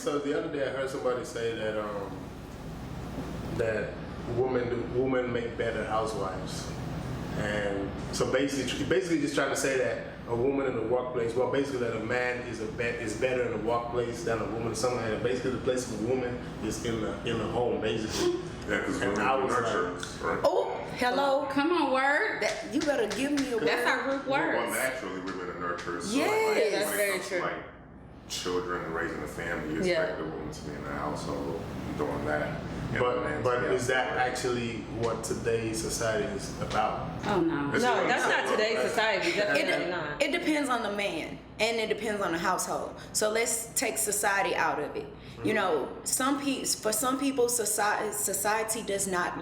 So the other day I heard somebody say that that women make better housewives, and so basically just trying to say that a woman in the workplace, well, basically that a man is better in the workplace than a woman or something like that. Basically, the place of a woman is in the home, basically. Yeah, because women nurture, right? Oh, hello. Come on, word. You better give me a word. That's our group words. Well, naturally, women are nurturers. So Yes. That's when it very comes to, true. like children and raising a family, you expect the woman to be in the household doing that. But is that actually what today's society is about? Oh no. It's No, that's not today's society. Definitely not. It depends on the man and it depends on the household. So let's take society out of it. You know, for some people, society does not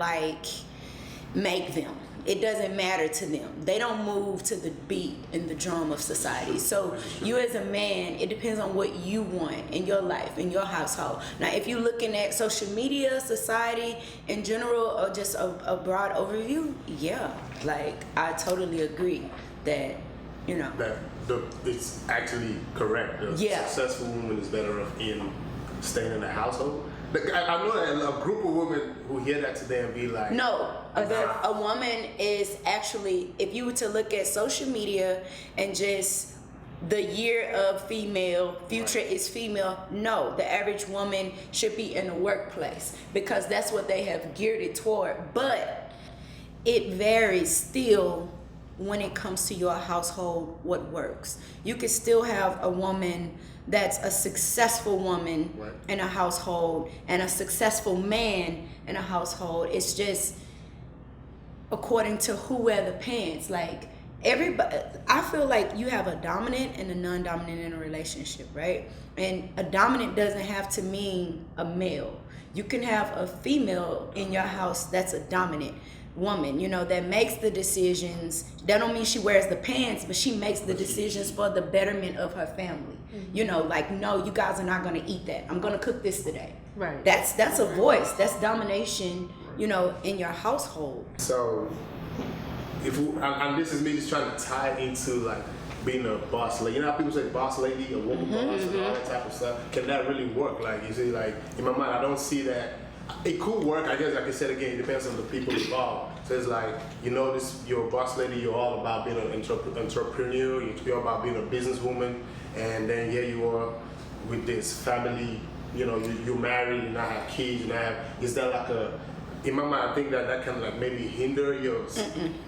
make them. It doesn't matter to them. They don't move to the beat and the drum of society. So you as a man, it depends on what you want in your life, in your household. Now, if you're looking at social media, society in general, or just a broad overview, yeah, I totally agree that, That it's actually correct. A successful woman is better off in staying in the household. I know that a group of women who hear that today and be like, no, a woman is actually, if you were to look at social media and just the year of female, future is female, no, the average woman should be in the workplace because that's what they have geared it toward. But it varies still when it comes to your household, what works. You can still have a woman that's a successful woman in a household and a successful man in a household. It's just according to who wear the pants. Everybody, I feel like you have a dominant and a non-dominant in a relationship, right? And a dominant doesn't have to mean a male. You can have a female in your house that's a dominant woman, that makes the decisions. That don't mean she wears the pants, but she makes the decisions for the betterment of her family. No, you guys are not going to eat that. I'm going to cook this today. Right. That's a voice. That's domination, in your household. So, and this is me just trying to tie into being a boss lady. You know how people say boss lady, a woman boss, and all that type of stuff. Can that really work? You see, in my mind, I don't see that. It could work. I guess, like I said again, it depends on the people involved. So it's you're a boss lady. You're all about being an entrepreneur. You're about being a businesswoman, and then here you are with this family. You're married, you now have kids, is that in my mind, I think that can maybe hinder your.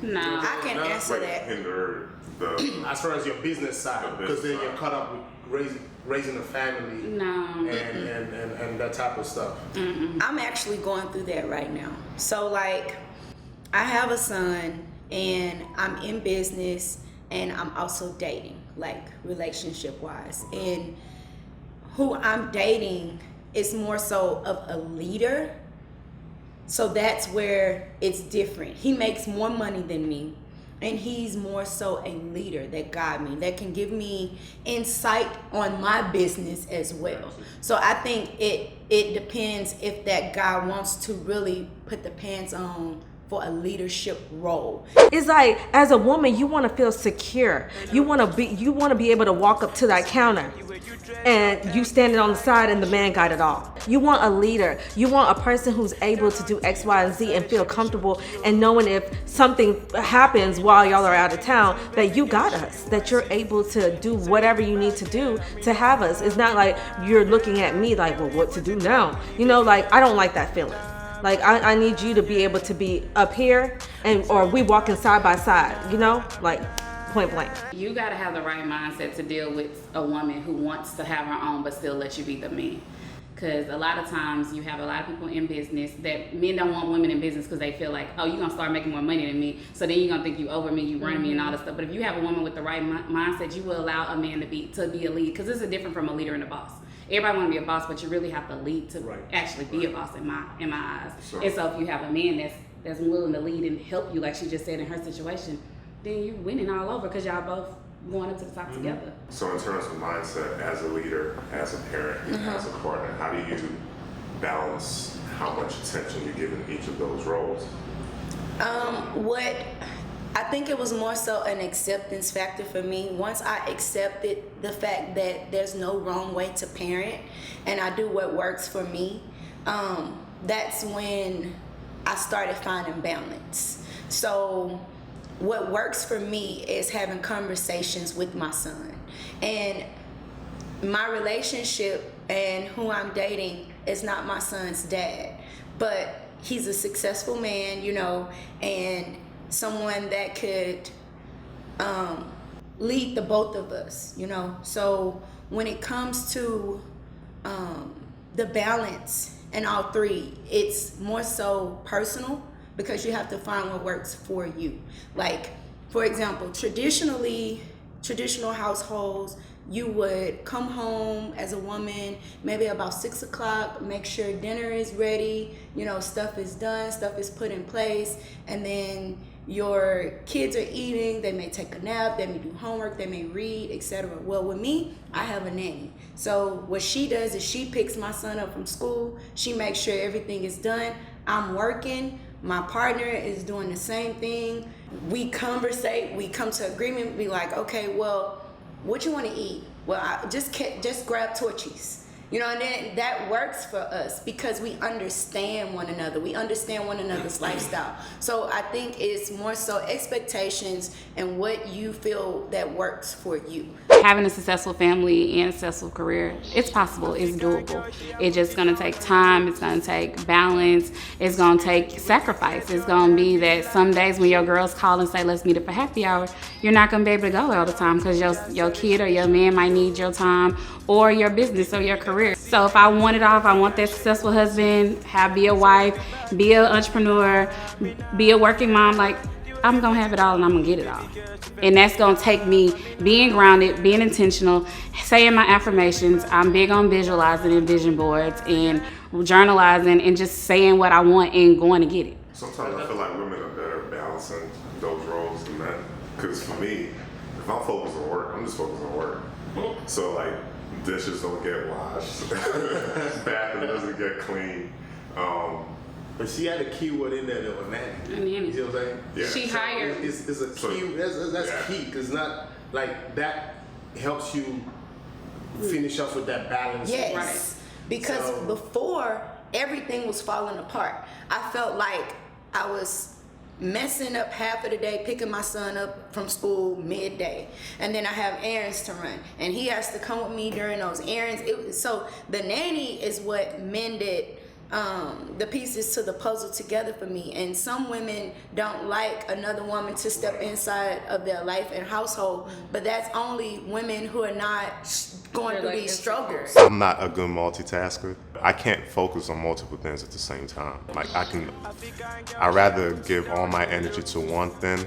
No, I can answer that. Hinder the as far as your business side, because then you're caught up with raising a family. No. And that type of stuff. I'm actually going through that right now. So I have a son and I'm in business and I'm also dating, relationship wise. And who I'm dating is more so of a leader. So that's where it's different. He makes more money than me. And he's more so a leader that guide me, that can give me insight on my business as well. So I think it depends if that guy wants to really put the pants on for a leadership role. It's as a woman, you want to feel secure. You want to be able to walk up to that counter and you standing on the side and the man got it all. You want a leader. You want a person who's able to do X, Y, and Z and feel comfortable and knowing if something happens while y'all are out of town that you got us, that you're able to do whatever you need to do to have us. It's not like you're looking at me well, what to do now? I don't like that feeling. I need you to be able to be up here or we walking side by side, point blank. You got to have the right mindset to deal with a woman who wants to have her own but still let you be the man. Because a lot of times you have a lot of people in business that men don't want women in business because they feel like, oh, you're going to start making more money than me. So then you're going to think you over me, you run me and all this stuff. But if you have a woman with the right mindset, you will allow a man to be a lead. Because this is different from a leader and a boss. Everybody want to be a boss, but you really have to lead to actually be a boss in my eyes. Sure. And so if you have a man that's willing to lead and help you, like she just said in her situation, then you're winning all over because y'all both going up to the top together. So in terms of mindset, as a leader, as a parent, as a partner, how do you balance how much attention you give in each of those roles? I think it was more so an acceptance factor for me. Once I accepted the fact that there's no wrong way to parent and I do what works for me, that's when I started finding balance. So what works for me is having conversations with my son. And my relationship and who I'm dating is not my son's dad, but he's a successful man, you know, and someone that could lead the both of us, you know. So when it comes to the balance in all three, it's more so personal, because you have to find what works for you. Like, for example, traditional households, you would come home as a woman maybe about 6 o'clock, make sure dinner is ready, you know, stuff is done, stuff is put in place, and then your kids are eating, they may take a nap, they may do homework, they may read, etc. Well, with me, I have a nanny. So what she does is she picks my son up from school, she makes sure everything is done. I'm working, my partner is doing the same thing. We conversate, we come to agreement, be like, okay, well, what you want to eat? Well, I just grab Torchies. You know, and then that works for us because we understand one another. We understand one another's lifestyle. So I think it's more so expectations and what you feel that works for you. Having a successful family and a successful career, it's possible, it's doable. It's just gonna take time, it's gonna take balance, it's gonna take sacrifice. It's gonna be that some days when your girls call and say, let's meet up for happy hour, you're not gonna be able to go all the time because your kid or your man might need your time or your business or your career. So if I want it all, if I want that successful husband, be a wife, be an entrepreneur, be a working mom, like, I'm gonna have it all and I'm gonna get it all. And that's gonna take me being grounded, being intentional, saying my affirmations. I'm big on visualizing and vision boards and journalizing and just saying what I want and going to get it. Sometimes I feel like women are better at balancing those roles than men. Because for me, if I'm focused on work, I'm just focused on work. So like, dishes don't get washed, bathroom doesn't get clean. But she had a keyword in there that was nanny. You see what I'm saying? Yeah. She hired. It's a key. That's key, because not like that helps you finish up with that balance. Yes, Right. Because So- before everything was falling apart. I felt like I was messing up half of the day, picking my son up from school midday, and then I have errands to run, and he has to come with me during those errands. So the nanny is what mended the pieces to the puzzle together for me. And some women don't like another woman to step inside of their life and household, but that's only women who are not going through these struggles. I'm not a good multitasker. I can't focus on multiple things at the same time. Like I'd rather give all my energy to one thing,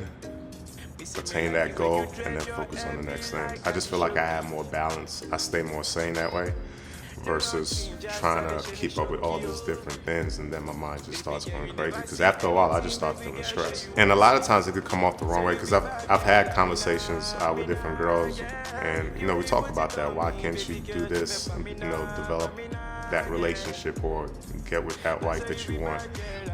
attain that goal, and then focus on the next thing. I just feel like I have more balance. I stay more sane that way versus trying to keep up with all these different things, and then my mind just starts going crazy. Because after a while, I just start feeling stressed. And a lot of times it could come off the wrong way, because I've had conversations with different girls, and you know, we talk about that. Why can't you do this? And, you know, develop that relationship or get with that wife that you want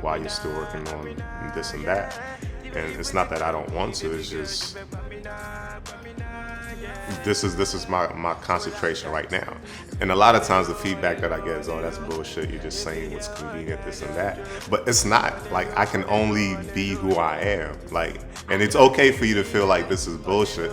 while you're still working on this and that. And it's not that I don't want to. It's just this is my concentration right now. And a lot of times the feedback that I get is, oh, that's bullshit, you're just saying what's convenient, this and that. But it's not. Like, I can only be who I am. Like, and it's okay for you to feel like this is bullshit.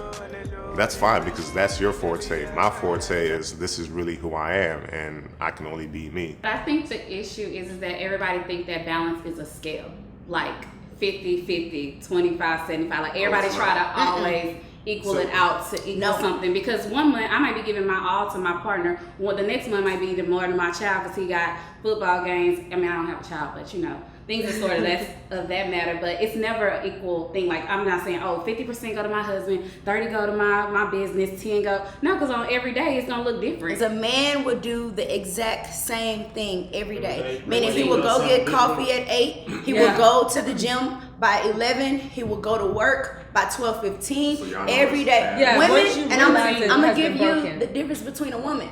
That's fine, because that's your forte. My forte is this is really who I am, and I can only be me. I think the issue is that everybody thinks that balance is a scale, like 50-50, 25-75. Like, everybody try to always equal it out to equal something, because one month I might be giving my all to my partner, well, the next month might be the more to my child because he got football games. I mean, I don't have a child, but you know, things are sort of that matter, but it's never an equal thing. Like, I'm not saying, oh, 50% go to my husband, 30 go to my business, 10 go. No, because on every day it's gonna look different. A man would do the exact same thing every day. Meaning he would go get coffee at 8, he would go to the gym by 11, he would go to work by 12:15 every day. Yeah, women, once you and I'm realize it gonna has give been you broken. the difference between a woman.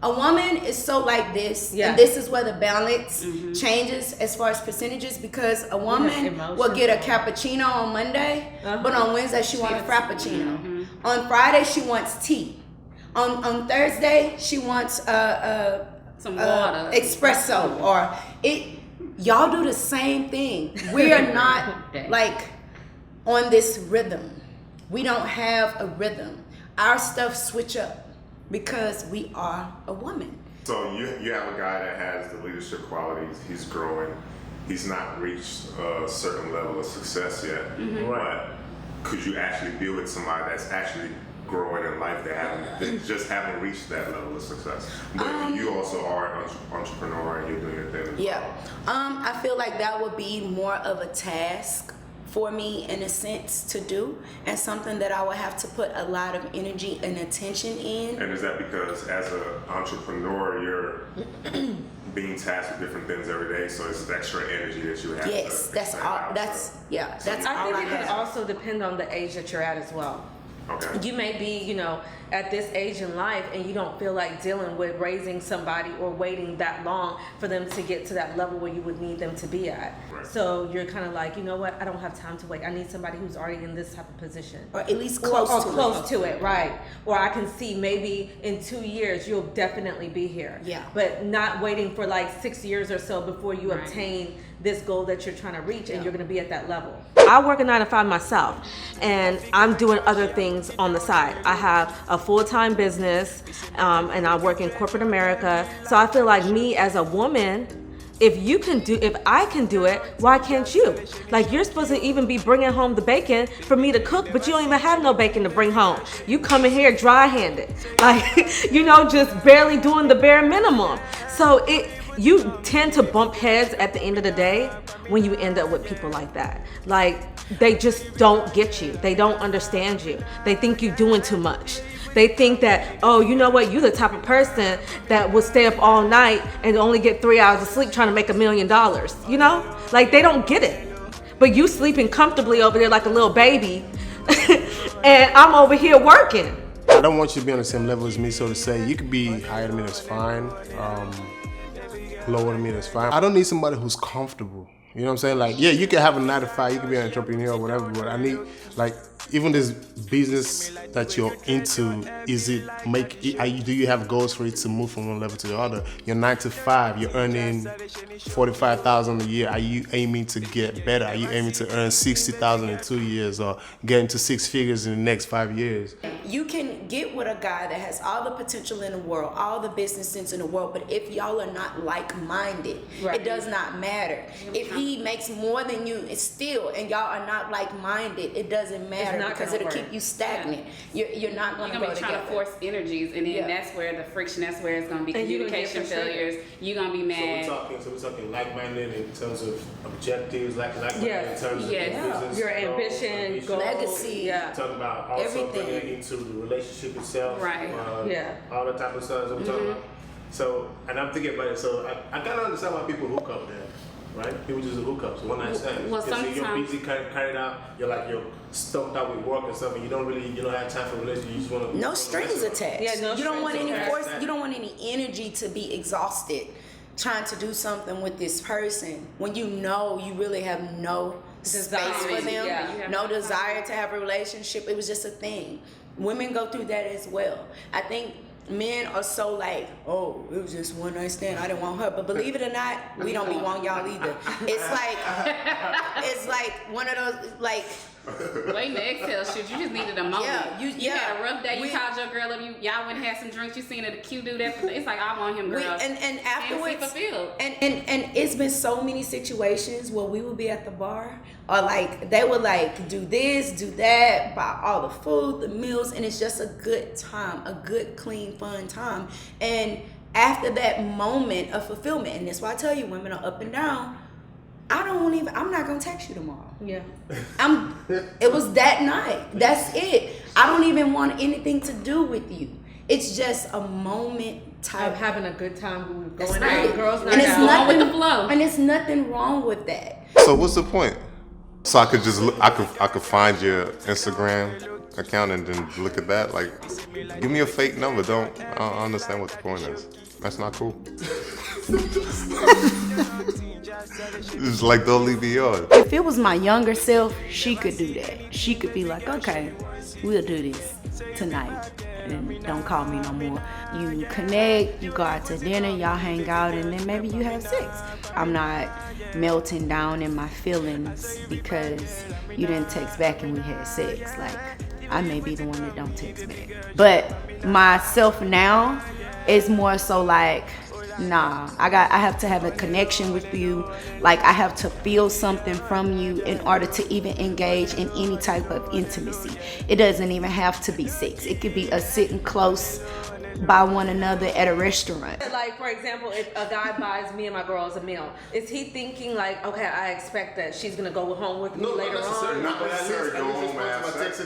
A woman is so like this, Yeah. and this is where the balance changes as far as percentages, because a woman will get a cappuccino on Monday, but on Wednesday she wants a frappuccino. On Friday she wants tea. On Thursday she wants Some water. espresso, or it. Y'all do the same thing. We are not like on this rhythm. We don't have a rhythm. Our stuff switch up because we are a woman. So you have a guy that has the leadership qualities. He's growing. He's not reached a certain level of success yet. But could you actually deal with somebody that's actually growing in life that just haven't reached that level of success? But you also are an entrepreneur and you're doing your thing. Yeah. I feel like that would be more of a task for me, in a sense, to do, and something that I would have to put a lot of energy and attention in. And is that because as an entrepreneur, you're being tasked with different things every day, so it's extra energy that you have Yes, to that's expend all. out, That's so- that's I all think I it can have. also depend on the age that you're at as well. Okay. You may be, at this age in life, and you don't feel like dealing with raising somebody or waiting that long for them to get to that level where you would need them to be at. Right. So you're kind of like, you know what? I don't have time to wait. I need somebody who's already in this type of position. Or at least close or to close to it, right? Or I can see maybe in 2 years you'll definitely be here. Yeah. But not waiting for like 6 years or so before you Right. obtain this goal that you're trying to reach, and Yeah. you're going to be at that level. I work a 9 to 5 myself, and I'm doing other things on the side. I have a full-time business, and I work in corporate America. So I feel like me as a woman, if I can do it, why can't you? Like, you're supposed to even be bringing home the bacon for me to cook, but you don't even have no bacon to bring home. You come in here dry-handed, like, just barely doing the bare minimum. So you tend to bump heads at the end of the day when you end up with people like that. Like, they just don't get you. They don't understand you. They think you're doing too much. They think that, oh, you know what, you're the type of person that will stay up all night and only get 3 hours of sleep trying to make $1 million, Like, they don't get it. But you sleeping comfortably over there like a little baby, and I'm over here working. I don't want you to be on the same level as me, so to say. You could be higher than me, that's fine. Lower than me, that's fine. I don't need somebody who's comfortable. You know what I'm saying? Like, yeah, you can have a 9 to 5, you can be an entrepreneur or whatever, but I need, like, even this business that you're into, do you have goals for it to move from one level to the other? You're 9 to 5, you're earning $45,000 a year. Are you aiming to get better? Are you aiming to earn $60,000 in 2 years, or get into 6 figures in the next 5 years? You can get with a guy that has all the potential in the world, all the business sense in the world, but if y'all are not like-minded, Right. it does not matter. If he makes more than you, it's still, and y'all are not like-minded, it doesn't matter, not because gonna it'll work. keep you stagnant. You're not going You're to gonna go be trying together. to force energies, and then Yeah. that's where the friction. That's where it's gonna be And you're gonna get communication frustrated. failures. You're gonna be So mad. we're talking like-minded in terms of objectives, like-minded Yes. in terms of Yes. business. Your goals, ambition, goals, Legacy. yeah. Talking about also Everything. bringing it into the relationship itself. Right. Yeah. All the type of stuff that we're talking about. So, and I'm thinking about it. So I kind of understand why people hook up there, right? People just hook up, so one night stands. Well, Because you're sometimes- busy carrying out. You're stumped out with work and stuff, and you don't have time for relationship. You just want to. No strings attached. Yeah, no you don't want strings any attached. force. You don't want any energy to be exhausted trying to do something with this person when you know you really have no Desire. space for them, Yeah. You have no no desire to have a relationship. It was just a thing. Women go through that as well. I think men are so like, oh, it was just one night stand, I didn't want her. But believe it or not, we don't be wanting y'all either. It's like one of those, like, Waiting to exhale shit. You just needed a moment. Yeah, you had a rough day. You We- called your girl up. Y'all went and had some drinks. You seen a cute dude. It's like, I want him, girl. and afterwards, fulfilled. and it's been so many situations where we would be at the bar, or like they would like do this, do that, buy all the food, the meals, and it's just a good time, a good, clean, fun time. And after that moment of fulfillment, and that's why I tell you, women are up and down. I'm not gonna text you tomorrow. Yeah. It was that night. That's it. I don't even want anything to do with you. It's just a moment type. Of having a good time. We were That's going right. out, girls And night it's out. nothing with the flow. And it's nothing wrong with that. So what's the point? So I could just look, I could find your Instagram account and then look at that. Like, give me a fake number. I don't understand what the point is. That's not cool. It's like, don't leave me on. If it was my younger self, she could do that. She could be like, okay, we'll do this tonight. And don't call me no more. You connect, you go out to dinner, y'all hang out, and then maybe you have sex. I'm not melting down in my feelings because you didn't text back and we had sex. Like, I may be the one that don't text back. But myself now is more so like, nah, I have to have a connection with you. Like, I have to feel something from you in order to even engage in any type of intimacy. It doesn't even have to be sex. It could be a sitting close by one another at a restaurant. Like, for example, if a guy buys me and my girls a meal, is he thinking like, okay, I expect that she's gonna go home with me later on? Not necessarily go home and have sex,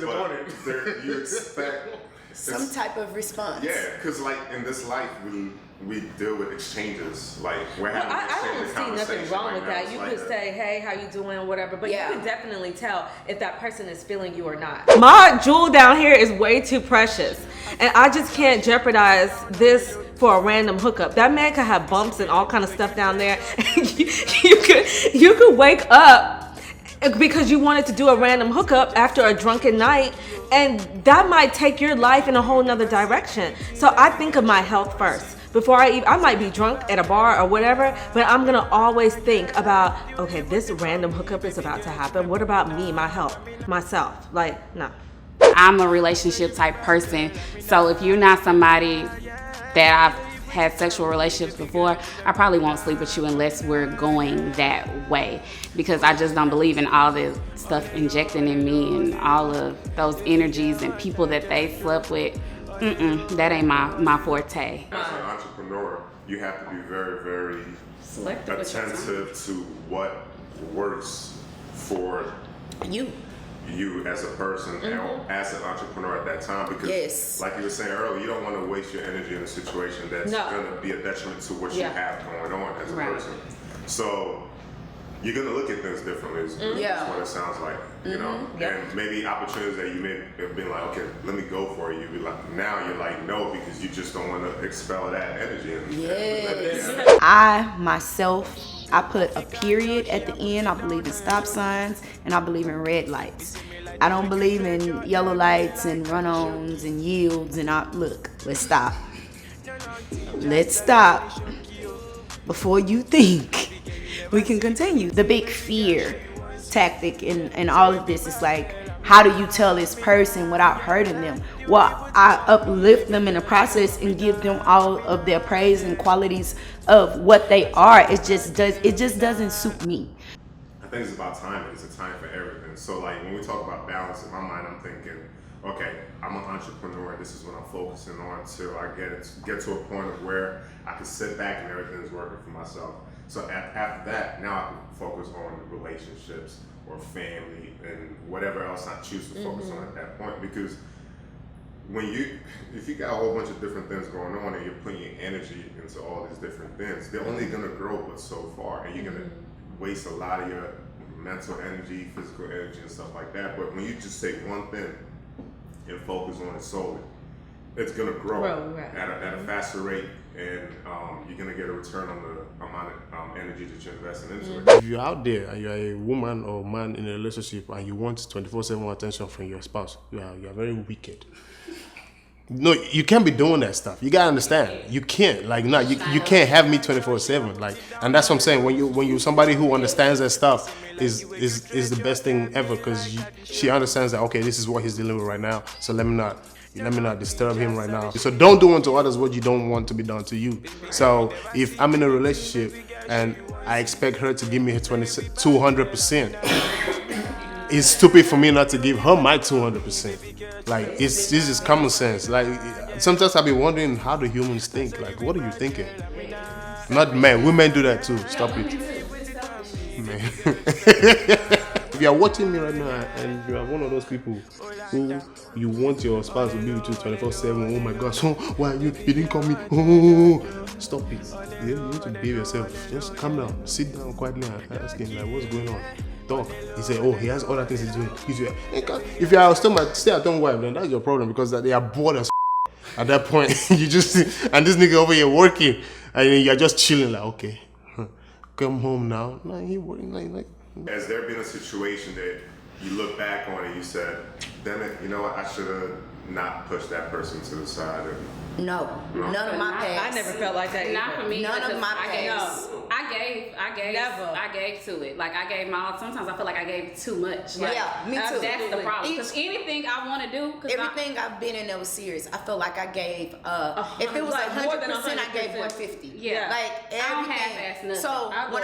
but you expect Some type of response. Yeah, because like in this life, we deal with exchanges. Like, we're having I don't see conversation nothing wrong right with now. that. It's You like could say, hey, how you doing, whatever, but Yeah. you can definitely tell if that person is feeling you or not. My jewel down here is way too precious, and I just can't jeopardize this for a random hookup. That man could have bumps and all kind of stuff down there. you could wake up because you wanted to do a random hookup after a drunken night, and that might take your life in a whole nother direction. So I think of my health first. Before I might be drunk at a bar or whatever, but I'm gonna always think about, okay, this random hookup is about to happen. What about me, my health, myself? Like, no. I'm a relationship type person, so if you're not somebody that I've had sexual relationships before, I probably won't sleep with you unless we're going that way, because I just don't believe in all the stuff injecting in me and all of those energies and people that they slept with. That ain't my forte. As an entrepreneur, you have to be very, very Selective with your time. attentive to what works for You. as a person and as an entrepreneur at that time, because Yes. like you were saying earlier, you don't want to waste your energy in a situation that's No. going to be a detriment to what you Yeah. have going on as a Right. person. So you're going to look at things differently is Yeah. what it sounds like, you know. Yep. And maybe opportunities that you may have been like, okay, let me go for it, you be like, now you're like, no, because you just don't want to expel that energy. Yes. I myself, I put a period at the end. I believe in stop signs and I believe in red lights. I don't believe in yellow lights and run-ons and yields and look, let's stop. Let's stop before you think we can continue. The big fear tactic in all of this is like, how do you tell this person without hurting them? Well, I uplift them in the process and give them all of their praise and qualities of what they are. It just doesn't suit me. I think it's about timing. It's a time for everything. So like when we talk about balance, in my mind, I'm thinking, okay, I'm an entrepreneur. This is what I'm focusing on till I get to a point of where I can sit back and everything is working for myself. So after that, now I can focus on relationships or family and whatever else I choose to focus on at that point. Because if you got a whole bunch of different things going on and you're putting your energy into all these different things, they're only gonna grow but so far, and you're gonna waste a lot of your mental energy, physical energy, and stuff like that. But when you just take one thing and focus on it solely, it's gonna grow Right. at a faster rate, and you're gonna get a return on the amount of energy that you're investing into it. If you're out there and you're a woman or man in a relationship and you want 24/7 attention from your spouse, you are very wicked. No, you can't be doing that stuff. You gotta understand. You can't. Like, no, you can't have me 24/7. Like, and that's what I'm saying. When you somebody who understands that stuff is the best thing ever, because she understands that, okay, this is what he's dealing with right now. So let me not disturb him right now. So don't do unto others what you don't want to be done to you. So if I'm in a relationship and I expect her to give me her 200%, it's stupid for me not to give her my 200%. Like, this is common sense. Like, sometimes I be wondering, how do humans think? Like, what are you thinking? Not men. Women do that too. Stop it. Man. If you are watching me right now and you are one of those people who you want your spouse to be with you 24/7, oh my gosh, oh, why you didn't call me? Oh, stop it. You need to behave yourself. Just calm down. Sit down quietly and ask him, like, what's going on? talk. He said, oh, he has other things he's doing. If you are still my stay-at-home wife, then that's your problem because they are bored as at that point. You just and this nigga over here working, and you're just chilling like, okay, come home now. No, he working like. Has there been a situation that you look back on and you said, damn it, you know what, I should have not pushed that person to the side? No, none of my past. I never felt like that. Not for me. None of my past. past. Never. I gave to it. Like I gave my all. Sometimes I feel like I gave too much. Like, Yeah, me too. That's the problem. Because anything I want to do, Everything I've been in that was serious. I felt like I gave. If it was Like more 100%, than I gave 100%. 150. Yeah. Like I don't everything. half-ass nothing. So I when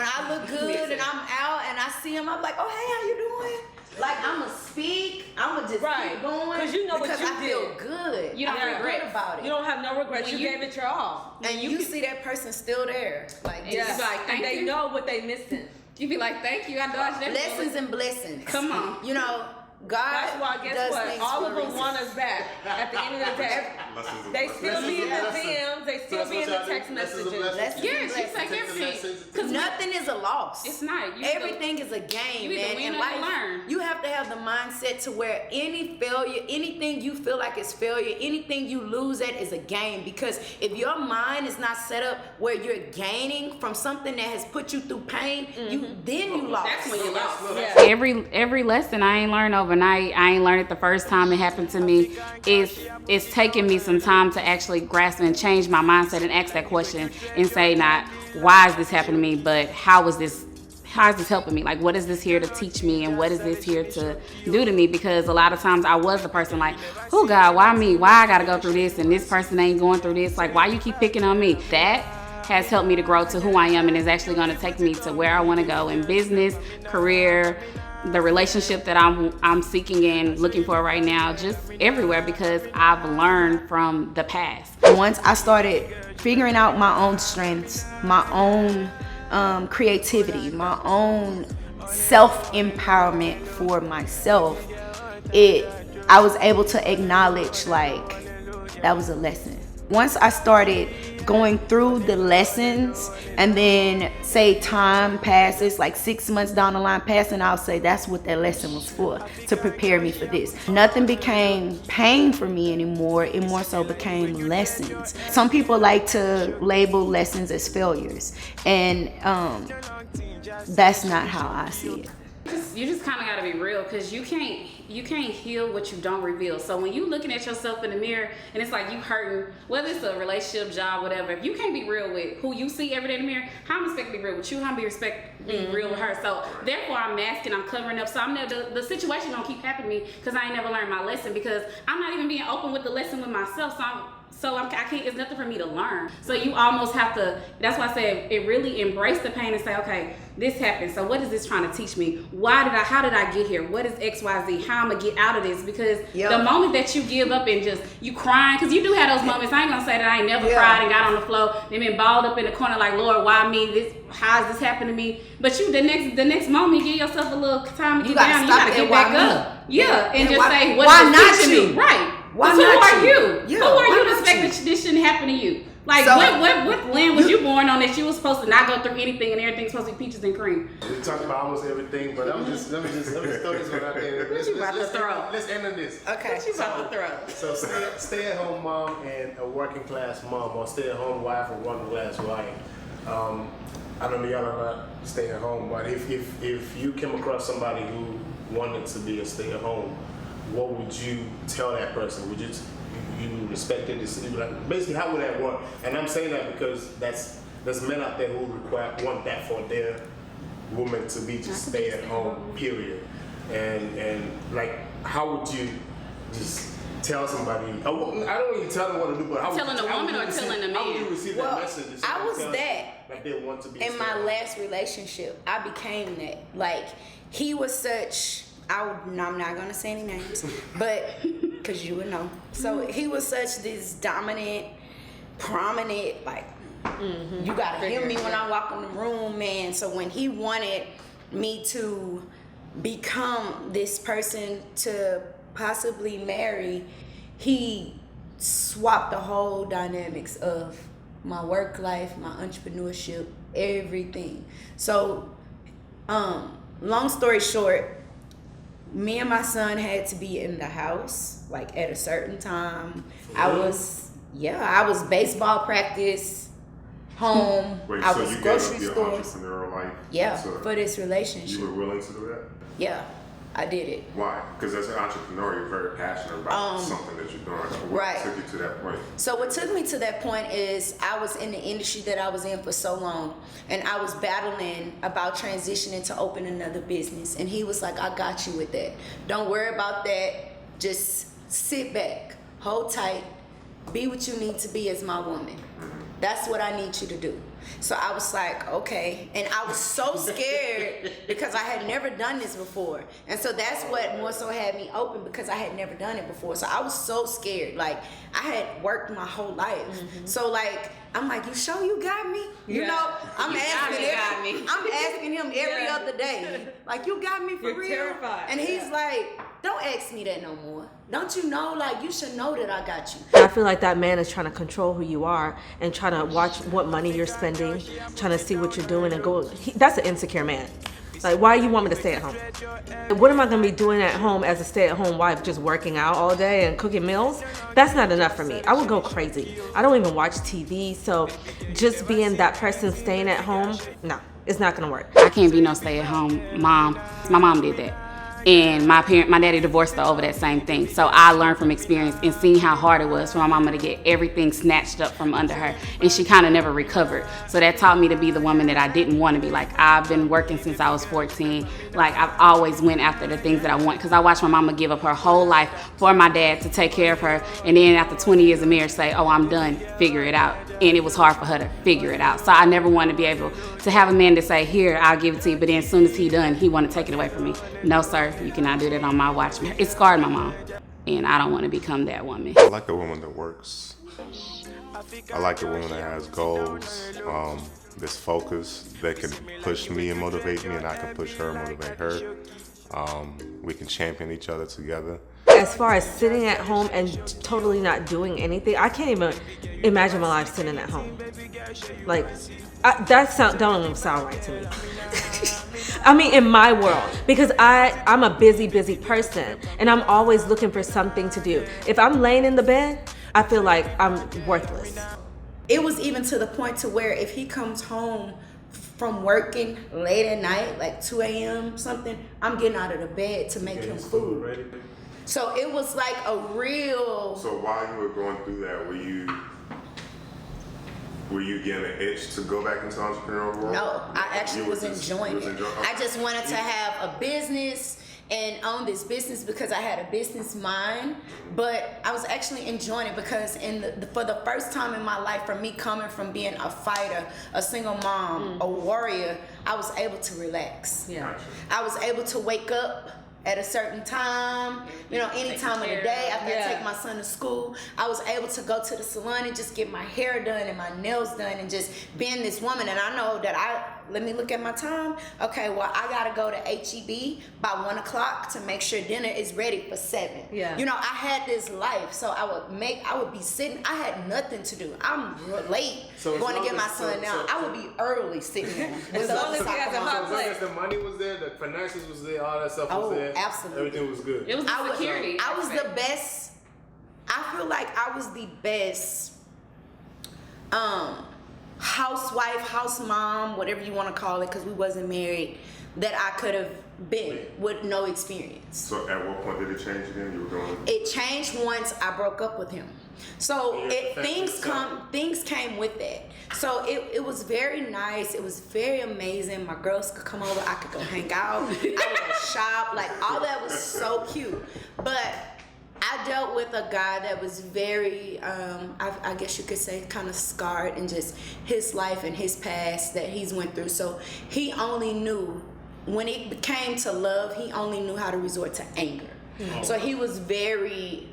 I look good and I'm out and I see him, I'm like, oh hey, how you doing? Like I'ma speak. I'ma just keep going. Because you know what because you I did. feel good. You don't I feel regret good about it. You don't have no regrets. When You you- gave it your all. and you see that person still there. Like Yeah. just Like, And thank they you. know what they missing. You be like, thank you, I dodged that. lessons and blessings. Come on. You know, God That's why, guess does what? things All for of a them reason. want us back. At the end of the day, Lessons of they blessings. still be in the DMs. They still be in the text Lessons of messages. blessings. Lessons Yes, and you take blessings. everything. Because nothing is a loss. It's not. You Everything is a game, you either man. win In or you life, learn. you have to have the mindset to where any failure, anything you feel like is failure, anything you lose at is a game. Because if your mind is not set up where you're gaining from something that has put you through pain, you lost. That's when you lost. Yeah. Every lesson I ain't learned overnight. I ain't learned it the first time it happened to me. It's taken me some time to actually grasp and change my mindset and ask that question and say not why is this happening to me, but how is this helping me? Like, what is this here to teach me, and what is this here to do to me? Because a lot of times I was the person like, oh God, why me? Why I gotta go through this, and this person ain't going through this? Like, why you keep picking on me? That has helped me to grow to who I am and is actually going to take me to where I want to go in business, career, the relationship that I'm seeking and looking for right now, just everywhere, because I've learned from the past. Once I started figuring out my own strengths, my own creativity, my own self-empowerment for myself, I was able to acknowledge like that was a lesson. Once I started going through the lessons and then say time passes, like 6 months down the line passing, I'll say that's what that lesson was for, to prepare me for this. Nothing became pain for me anymore. It more so became lessons. Some people like to label lessons as failures, and that's not how I see it. You just kind of got to be real, because you can't heal what you don't reveal. So when you looking at yourself in the mirror and it's like you hurting, whether it's a relationship, job, whatever, if you can't be real with who you see every day in the mirror, how am I expect to be real with you? How am I expect to be real with her? So therefore I'm masking, I'm covering up. So I'm never, the situation gonna keep happening to me because I ain't never learned my lesson, because I'm not even being open with the lesson with myself. So I can't, it's nothing for me to learn. So you almost have to, that's why I said it really embrace the pain and say, okay, this happened. So what is this trying to teach me? How did I get here? What is XYZ? How I'm gonna get out of this? Because the moment that you give up and just, you crying, because you do have those moments. I ain't gonna say that I ain't never cried and got on the floor and been balled up in the corner like, Lord, why me? How is this happening to me? But you, the next moment, give yourself a little time to get down. You gotta get back up. Yeah, and just say, what is this teaching me? Right. Why who not are you? you? Yeah, who are why you to not expect you? that this shouldn't happen to you? Like, So- what land was you born on that you was supposed to not go through anything and everything's supposed to be peaches and cream? We talked about almost everything, but let me just throw this one out there. What you about to throw? Let's end on this. Okay. What you about to throw? So stay-at-home mom and a working-class mom, or stay-at-home wife or working-class wife. I know y'all are not staying at home, but if you came across somebody who wanted to be a stay-at-home, what would you tell that person? Would you respect it? Like, basically, how would that work? And I'm saying that because there's men out there who want that for their woman to be just stay at home, period. And like, how would you just tell somebody? I don't want you to tell them what to do, but how Telling would, the how woman would or you receive, telling the how would man? you receive Well, that message? If I somebody was tells that you that they want to be in my last relationship. I became that. Like, he was such, I'm not gonna say any names, but because you would know. So he was such this dominant, prominent, like, you gotta hear me when I walk in the room, man. So when he wanted me to become this person to possibly marry, he swapped the whole dynamics of my work life, my entrepreneurship, everything. So long story short, me and my son had to be in the house like at a certain time. I was baseball practice, home. Wait, I so was you grocery gave up your stores. entrepreneurial life? Yeah, to- for this relationship. You were willing to do that? Yeah, I did it. Why? Because as an entrepreneur, you're very passionate about something that you're doing. What right. took you to that point? So what took me to that point is I was in the industry that I was in for so long, and I was battling about transitioning to open another business. And he was like, I got you with that. Don't worry about that. Just sit back, hold tight, be what you need to be as my woman. That's what I need you to do. So I was like, okay. And I was so scared because I had never done this before. And so that's what more so had me open, because I had never done it before. So I was so scared. Like, I had worked my whole life. So like, I'm like, you sure you got me? You know, I'm asking him every other day. Like, you got me for You're real? terrified. And he's like, don't ask me that no more. Don't you know? Like, you should know that I got you. I feel like that man is trying to control who you are and trying to watch what money you're spending, trying to see what you're doing and go. That's an insecure man. Like, why you want me to stay at home? What am I going to be doing at home as a stay-at-home wife, just working out all day and cooking meals? That's not enough for me. I would go crazy. I don't even watch TV, so just being that person staying at home, no, it's not going to work. I can't be no stay-at-home mom. My mom did that. And my daddy divorced her over that same thing. So I learned from experience and seeing how hard it was for my mama to get everything snatched up from under her. And she kind of never recovered. So that taught me to be the woman that I didn't want to be. Like, I've been working since I was 14. Like, I've always went after the things that I want, because I watched my mama give up her whole life for my dad to take care of her. And then after 20 years of marriage say, oh, I'm done, figure it out. And it was hard for her to figure it out. So I never wanted to be able to have a man to say, here, I'll give it to you. But then as soon as he done, he want to take it away from me. No, sir, you cannot do that on my watch. It scarred my mom. And I don't want to become that woman. I like a woman that works. I like a woman that has goals, that's focused, that can push me and motivate me, and I can push her and motivate her. We can champion each other together. As far as sitting at home and totally not doing anything, I can't even imagine my life sitting at home. Like, don't even sound right to me. I mean, in my world, because I'm a busy person, and I'm always looking for something to do. If I'm laying in the bed, I feel like I'm worthless. It was even to the point to where if he comes home from working late at night, like 2 a.m. something, I'm getting out of the bed to make him food. So it was like a real... So while you were going through that, were you getting an itch to go back into the entrepreneurial world? No, I actually was enjoying it. I just wanted to have a business and own this business because I had a business mind, but I was actually enjoying it because for the first time in my life, for me coming from being a fighter, a single mom, a warrior, I was able to relax. Yeah. I was able to wake up at a certain time, any time of the day after I take my son to school. I was able to go to the salon and just get my hair done and my nails done and just being this woman. And I know that let me look at my time. Okay, well, I gotta go to HEB by 1 o'clock to make sure dinner is ready for 7. Yeah. I had this life, so I would be sitting. I had nothing to do. I'm late going to get my son now. I would be early sitting there. As long as he has a hot As long as the money was there, the finances was there, all that stuff was there. Absolutely. Everything was good. It was the security. I was the best. I feel like I was the best housewife, house mom, whatever you want to call it, because we wasn't married, that I could have been with no experience. So at what point did it change again? You were going... It changed once I broke up with him. So things came with that. So it was very nice. It was very amazing. My girls could come over. I could go hang out. I would go shop. Like, all that was so cute. But I dealt with a guy that was very, I guess you could say, kind of scarred in just his life and his past that he's went through. So he only knew, when it came to love, he only knew how to resort to anger. Mm-hmm. So he was very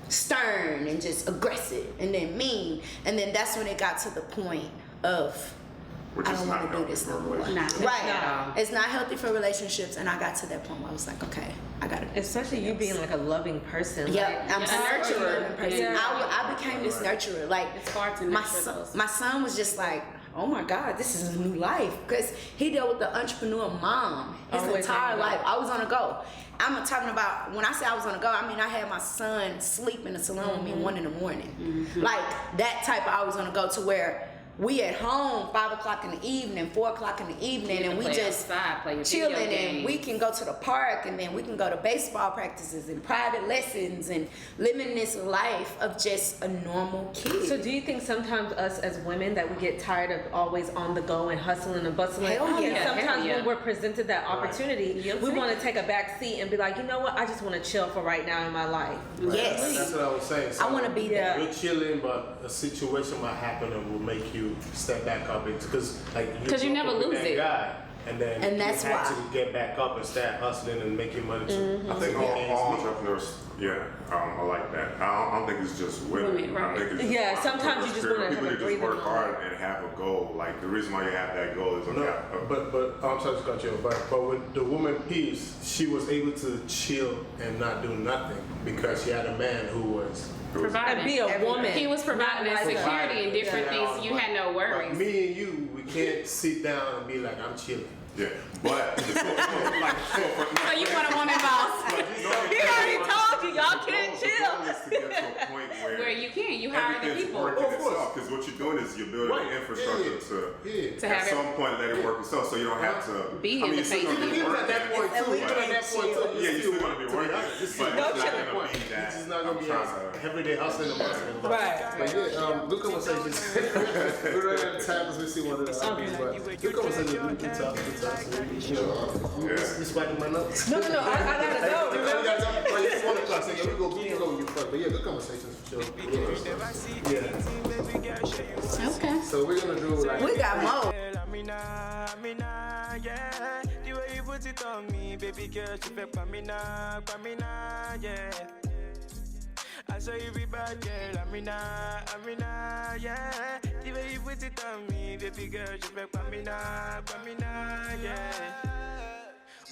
stern and just aggressive and then mean. And then that's when it got to the point of, I don't want to do this no more. Right. It's not healthy for relationships, and I got to that point where I was like, okay, I got to. Especially you being like a loving person. Yeah, I'm a nurturer person. Yeah. I became this nurturer. Like, it's hard to nurture those. My son was just like, oh my God, this is a new life. Because he dealt with the entrepreneur mom his Always entire on the go. life. I was on the go. I'm talking about, when I say I was on the go, I mean I had my son sleep in the salon with me 1 in the morning. Like that type of I was on the go, to where we at home 5 o'clock in the evening, 4 o'clock in the evening, and we just chilling, and we can go to the park, and then we can go to baseball practices and private lessons, and living this life of just a normal kid. So do you think sometimes us as women that we get tired of always on the go and hustling and bustling? Hell yeah. And sometimes Hell yeah. when we're presented that opportunity, Right. we want to take a back seat and be like, you know what, I just want to chill for right now in my life. Yes. That's what I was saying. I wanna be there. You're chilling, but a situation might happen and will make you step back up into, because you never lose that it. guy, and then And that's you have why. to get back up and start hustling and making money too. I think all entrepreneurs, I like that. I don't think it's just women. Women, right. I think it's just Yeah, sometimes you just entrepreneurship. wanna people have a that just breathing work room. hard and have a goal. Like the reason why you have that goal is No, but I'm sorry to cut you off, but with the woman piece, she was able to chill and not do nothing because she had a man who was providing. And be a woman. He was providing Not that like security and different Yeah. things. You had no But worries. me and you, we can't sit down and be like, I'm chilling. Yeah, but So you want a woman boss? He already told you, y'all can't The chill. goal is to get to a point Where you can, you hire the everything's people. working Of course. itself. Because what you're doing is you're building Right. an infrastructure Yeah. To at have it- some point let it work itself, so you don't have to Be in I mean, the you're still face. gonna be Even at working. that point And too, we even at that point too, Yeah, you're still gonna be working, but it's not No gonna chilling. be that. It's just not gonna I'm be trying to- everyday hustling and bustling. Right. But yeah, good conversations. We're running out of time as we see one of the others, but good conversations. Good talk. You know, you swiping my notes. No, I gotta go. Remember? It's 1 o'clock, so we go with you first. But yeah, good conversations for sure. Yeah. Okay. So we're gonna do like. We got more. Yeah. The way you put it on me, baby girl, she fake Pamina, yeah. I saw you be bad girl, Amina, yeah. The way you put it on me, baby girl, she fake Pamina, yeah.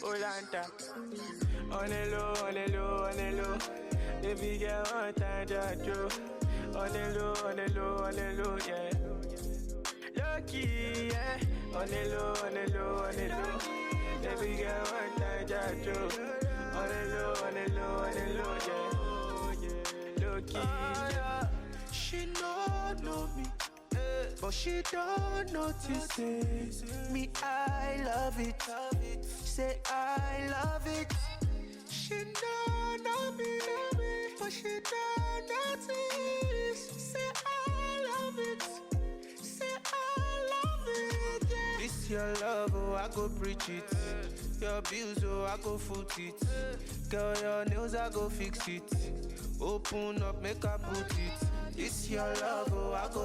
Olanta, on the low, baby girl, one time, Joe. On the low, yeah. Lucky, yeah. On the low. Baby girl, one time, Joe. On the low, yeah. Lucky, yeah. She don't know me, but she don't notice it. Me, I love it. Say I love it. She don't know me, but she don't notice. Say I love it. Say I love it. Yeah. This your love, oh I go preach it. Your bills, oh I go foot it. Girl, your nails, I go fix it. Open up, make I put it. This your love, oh I go